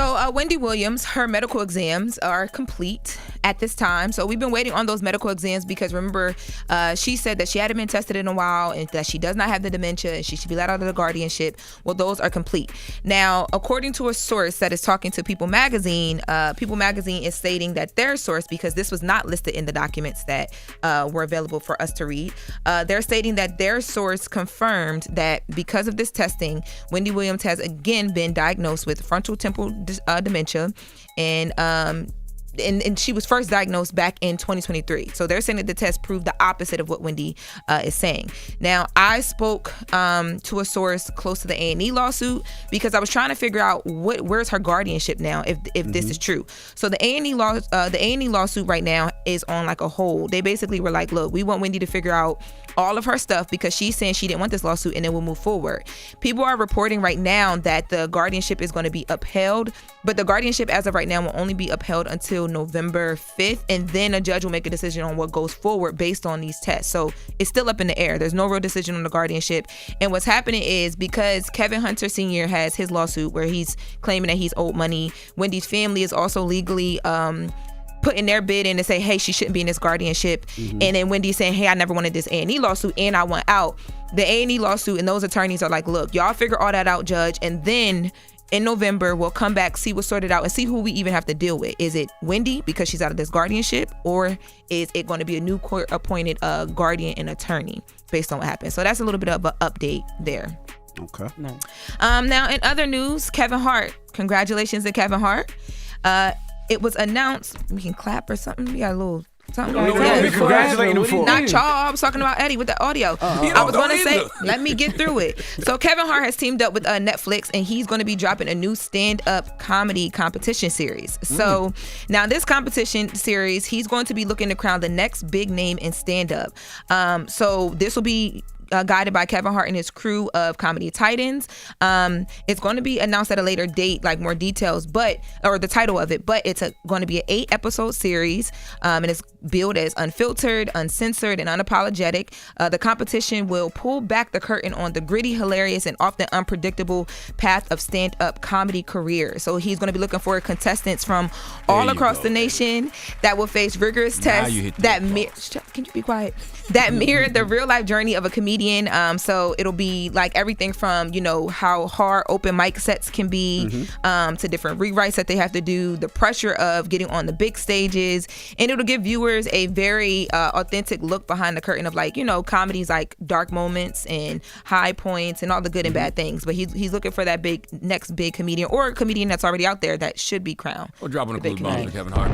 So Wendy Williams, her medical exams are complete at this time. So we've been waiting on those medical exams because remember, she said that she hadn't been tested in a while and that she does not have the dementia and she should be let out of the guardianship. Well, those are complete. Now, according to a source that is talking to People Magazine, People Magazine is stating that their source, because this was not listed in the documents that were available for us to read, they're stating that their source confirmed that because of this testing, Wendy Williams has again been diagnosed with frontal temporal dementia, and she was first diagnosed back in 2023. So they're saying that the test proved the opposite of what Wendy is saying. Now, I spoke to a source close to the A&E lawsuit because I was trying to figure out where's her guardianship now if this is true. So the A&E lawsuit right now is on like a hold. They basically were like, look, we want Wendy to figure out all of her stuff because she's saying she didn't want this lawsuit and then we'll move forward. People are reporting right now that the guardianship is going to be upheld, but the guardianship as of right now will only be upheld until November 5th, and then a judge will make a decision on what goes forward based on these tests. So it's still up in the air. There's no real decision on the guardianship. And what's happening is because Kevin Hunter Sr. has his lawsuit where he's claiming that he's owed money, Wendy's family is also legally putting their bid in to say, hey, she shouldn't be in this guardianship. And then Wendy's saying, hey, I never wanted this A&E lawsuit and I want out. The A&E lawsuit and those attorneys are like, look, y'all figure all that out, judge, and then in November, we'll come back, see what's sorted out, and see who we even have to deal with. Is it Wendy because she's out of this guardianship, or is it going to be a new court-appointed guardian and attorney based on what happened? So that's a little bit of an update there. Okay. Nice. Now, in other news, Kevin Hart. Congratulations to Kevin Hart. It was announced. We can clap or something. We got a little something. Congratulating him for. Not y'all. I was talking about Eddie with the audio. I was going to say, let me get through it. So Kevin Hart has teamed up with Netflix, and he's going to be dropping a new stand-up comedy competition series. So now this competition series, he's going to be looking to crown the next big name in stand-up. So this will be guided by Kevin Hart and his crew of comedy titans. It's going to be announced at a later date, like more details, or the title of it, but it's going to be an 8-episode series, and it's billed as unfiltered, uncensored, and unapologetic. The competition will pull back the curtain on the gritty, hilarious, and often unpredictable path of stand-up comedy career. So he's going to be looking for contestants from all across the nation that will face rigorous tests that can you be quiet? That mirror the real-life journey of a comedian. So it'll be like everything from, how hard open mic sets can be, to different rewrites that they have to do, the pressure of getting on the big stages, and it'll give viewers a very authentic look behind the curtain of comedy's like dark moments and high points and all the good and bad things. But he's looking for that next big comedian or a comedian that's already out there that should be crowned. Or dropping a clue bomb to Kevin Hart.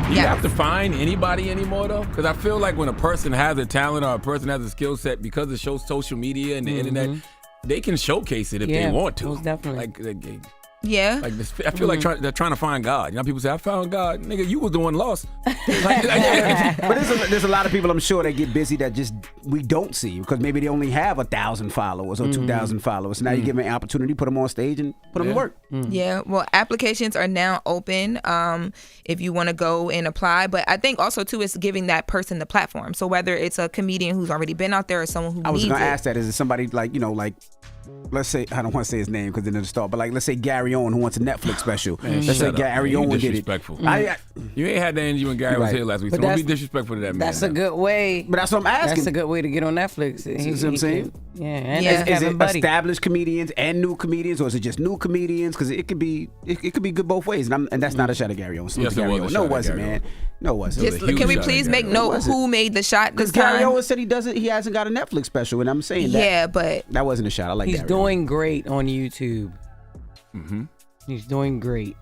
Do you have to find anybody anymore, though? Because I feel like when a person has a talent or a person has a skill set, because of social media and the internet, they can showcase it if they want to. Most definitely. Yeah. Like this, I feel like they're trying to find God. People say, I found God. Nigga, you was the one lost. But there's a lot of people, I'm sure, that get busy that just we don't see because maybe they only have 1,000 followers or 2,000 followers. So now you give them an opportunity, put them on stage and put them to work. Yeah. Well, applications are now open if you want to go and apply. But I think also, too, it's giving that person the platform. So whether it's a comedian who's already been out there or someone who needs it. I was going to ask that. Is it somebody like, let's say, I don't want to say his name because then it'll start, but let's say Gary Owen who wants a Netflix special. Let's say Gary Owen did it. Disrespectful. You ain't had that energy when Gary was here last week, so don't be disrespectful to that man. That's a good way. But that's what I'm asking. That's a good way to get on Netflix. See what I'm saying? And is it established comedians and new comedians, or is it just new comedians? Because it could be good both ways, and that's not a shot at Gary Owen. Yes, it was. No, it wasn't, man. No, it wasn't. Can we please make note who made the shot this time? Gary Owen said he hasn't got a Netflix special, and I'm saying that. Yeah, but that wasn't a shot. I like He's Gary doing Owen. Great on YouTube. He's doing great.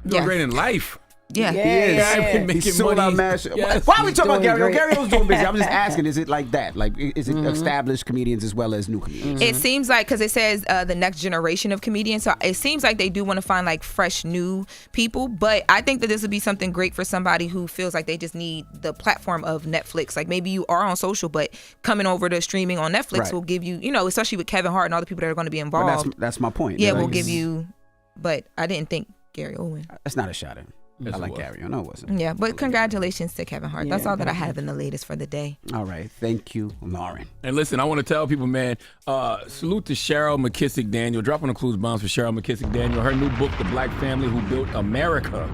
Doing great in life. Yeah. He's sold out mash. Why are we talking about Gary Owen? Gary Owen's doing busy. I'm just asking, is it like that? Like, is it established comedians as well as new comedians? It seems like, because it says the next generation of comedians, so it seems like they do want to find like fresh new people. But I think that this would be something great for somebody who feels like they just need the platform of Netflix. Like maybe you are on social, but coming over to streaming on Netflix will give you, especially with Kevin Hart and all the people that are going to be involved. That's my point. Yeah, we'll give you. But I didn't think Gary Owen. That's not a shot at him. Yes, I like it was. Carry On. No, it wasn't. Yeah, but congratulations to Kevin Hart. That's all that I have in the latest for the day. All right. Thank you, Loren. And listen, I want to tell people, man, salute to Cheryl McKissick Daniel. Dropping the clues bombs for Cheryl McKissick Daniel. Her new book, The Black Family Who Built America,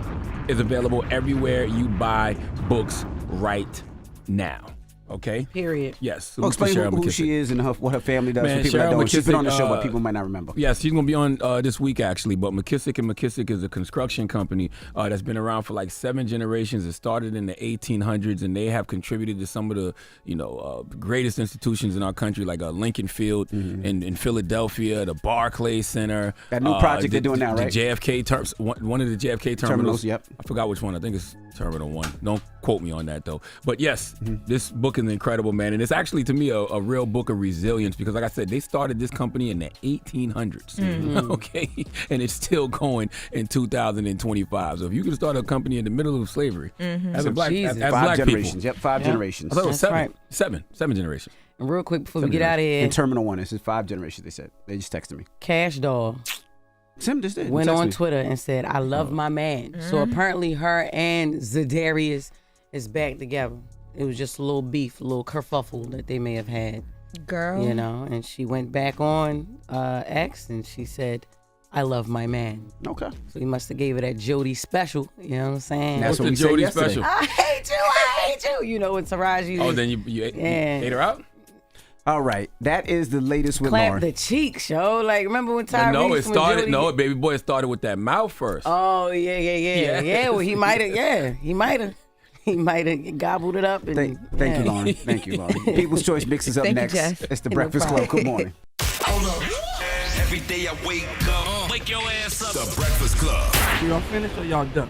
is available everywhere you buy books right now. Okay? Period. Yes. Well, explain Cheryl who McKissick. she is and what her family does Man, for people that Cheryl don't. She's been on the McKissick, show, but people might not remember. Yes, she's going to be on this week, actually. But McKissick & McKissick is a construction company that's been around for like 7 generations. It started in the 1800s, and they have contributed to some of the greatest institutions in our country, like Lincoln Field in Philadelphia, the Barclays Center. That new project they're doing now, right? The JFK, one of the JFK terminals. Yep. I forgot which one. I think it's Terminal 1. Don't quote me on that, though. But yes, this book is incredible, man. And it's actually, to me, a real book of resilience because, like I said, they started this company in the 1800s, okay? And it's still going in 2025. So if you can start a company in the middle of slavery as a black, as 5 black generations. people. Yep, 5 generations. I thought it was That's 7. right. Seven generations. And real quick before we get out of here, In Terminal 1, it says 5 generations, they said. They just texted me. Cash Doll Sim just did. went Text on me. Twitter and said, "I love my man." So apparently her and Zadarius is back together. It was just a little beef, a little kerfuffle that they may have had. Girl. You know, and she went back on X and she said, "I love my man." Okay. So he must have gave her that Jody special. You know what I'm saying? That's What's what the we said Jody yesterday. special? I hate you. You know when Taraji. Oh, then you ate her out? All right. That is the latest with clap Loren. the cheeks, yo. Like remember when Tyrese? No, it when started. Jody- No, baby boy, it started with that mouth first. Oh yeah. Yeah. Well, he might have. Yeah, he might have gobbled it up. And, Thank you, Lauren. Thank you, Lauren. People's Choice Mix is up Thank you, next. Jess. It's the No Breakfast problem. Club. Good morning. Hold up. Every day I wake up. Wake your ass up. The Breakfast Club. Y'all finished or y'all done?